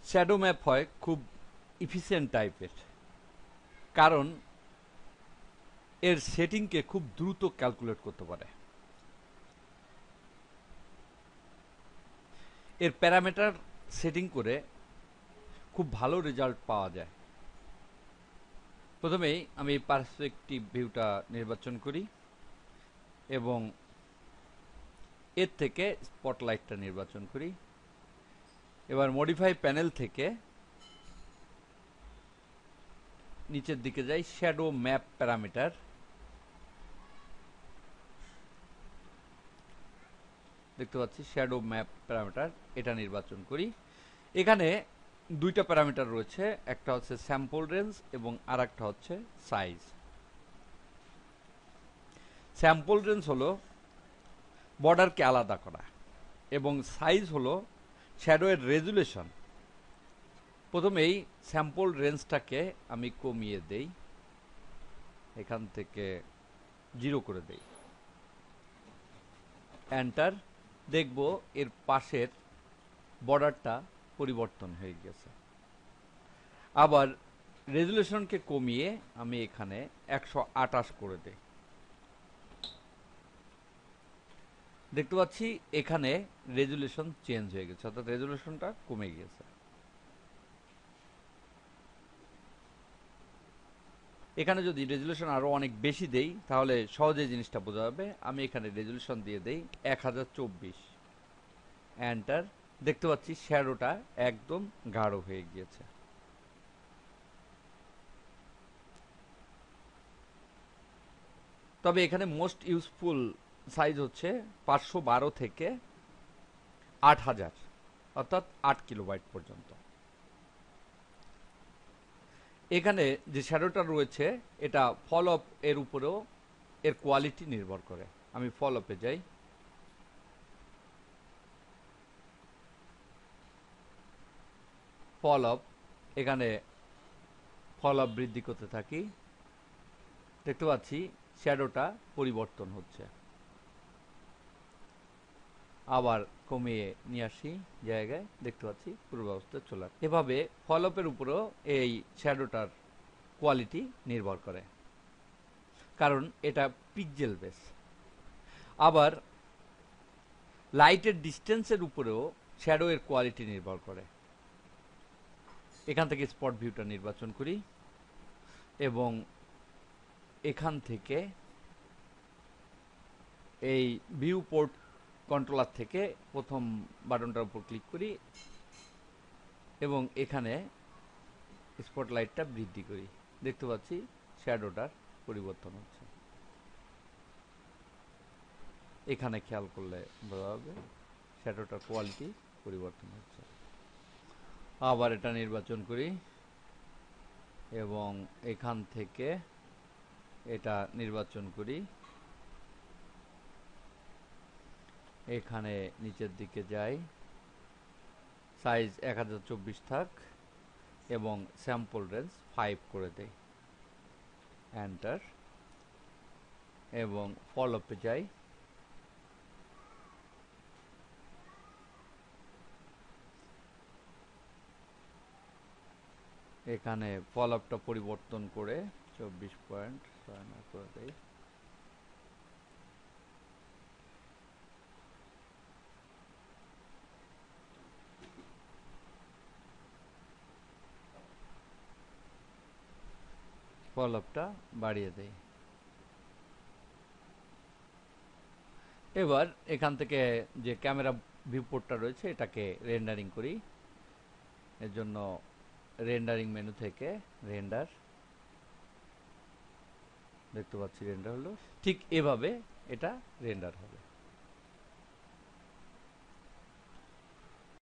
Shadow map হয় খুব efficient টাইপের, কারণ এর সেটিংকে খুব দ্রুত ক্যালকুলেট করতে পারে। এর প্যারামিটার সেটিং করে খুব ভালো রেজাল্ট পাওয়া যায়। প্রথমেই আমি পার্সপেক্টিভ ভিউটা নির্বাচন করি এবং এর থেকে স্পটলাইটটা নির্বাচন করি। এবার মডিফাই প্যানেল থেকে নিচের দিকে যাই, শ্যাডো ম্যাপ প্যারামিটার, দেখতে পাচ্ছি শ্যাডো ম্যাপ প্যারামিটার, এটা নির্বাচন করি। এখানে দুইটা প্যারামিটার রয়েছে, একটা হচ্ছে স্যাম্পল রেঞ্জ এবং আর একটা হচ্ছে সাইজ। স্যাম্পল রেঞ্জ হলো বর্ডারকে আলাদা করা এবং সাইজ হলো শ্যাডো এর রেজুলেশন। প্রথমেই স্যাম্পল রেঞ্জটাকে আমি কমিয়ে দেই, এখান থেকে 0 করে দেই, এন্টার। দেখব এর পাশের বর্ডারটা পরিবর্তন হয়ে গেছে। আবার রেজুলেশনকে কমিয়ে আমি এখানে 128 করে দেই। দেখতে পাচ্ছি এখানে রেজুলেশন চেঞ্জ হয়ে গেছে, অর্থাৎ রেজুলেশনটা কমে গেছে। এখানে যদি রেজুলেশন আরো অনেক বেশি দেই তাহলে সহজে জিনিসটা বোঝা যাবে। আমি এখানে রেজুলেশন দিয়ে দেই 1024, এন্টার। দেখতে পাচ্ছি শ্যাডোটা একদম গাঢ় হয়ে গিয়েছে। তবে এখানে মোস্ট ইউজফুল সাইজ হচ্ছে 512 থেকে 8000, অর্থাৎ 8 কিলোবাইট পর্যন্ত। এখানে যে শ্যাডোটা রয়েছে এটা ফল অফ এর উপরেও এর কোয়ালিটি নির্ভর করে। আমি ফল অফে যাই, ফল অফ, এখানে ফল অফ বৃদ্ধি করতে থাকি। দেখতে পাচ্ছি শ্যাডোটা পরিবর্তন হচ্ছে। আবার কমিয়ে নিয়ে আসি জায়গায়, দেখতে পাচ্ছি পূর্বাবস্থায় চলে আসে। এভাবে ফল অফের উপরেও এই শ্যাডোটার কোয়ালিটি নির্ভর করে, কারণ এটা পিক্সেল বেস। আবার লাইটের ডিস্টেন্সের উপরেও শ্যাডো এর কোয়ালিটি নির্ভর করে। এখান থেকে স্পট ভিউটা নির্বাচন করি এবং এখান থেকে এই ভিউ পোর্ট কন্ট্রোলার থেকে প্রথম বাটনটার উপর ক্লিক করি এবং এখানে স্পটলাইটটা বৃদ্ধি করি। দেখতে পাচ্ছি শ্যাডোটার পরিবর্তন হচ্ছে। এখানে খেয়াল করলে বোঝা যাবে শ্যাডোটার কোয়ালিটি পরিবর্তন হচ্ছে। আবার এটা নির্বাচন করি এবং এখান থেকে এটা নির্বাচন করি। এখানে নিচের দিকে যাই, সাইজ 1024 থাক এবং স্যাম্পল রেঞ্জ 5 করে দেই, এন্টার। এবং ফল অফে যাই, এখানে ফল অফটা পরিবর্তন করে 24.6 করে দেই। ফল অফটা বাড়িয়ে দেই। এবার এখান থেকে যে ক্যামেরা ভিউপোর্টটা রয়েছে এটাকে রেন্ডারিং করি। এর জন্য রেন্ডারিং মেনু থেকে রেন্ডার, দেখতে পাচ্ছি রেন্ডার হলো। ঠিক এভাবে এটা রেন্ডার হবে।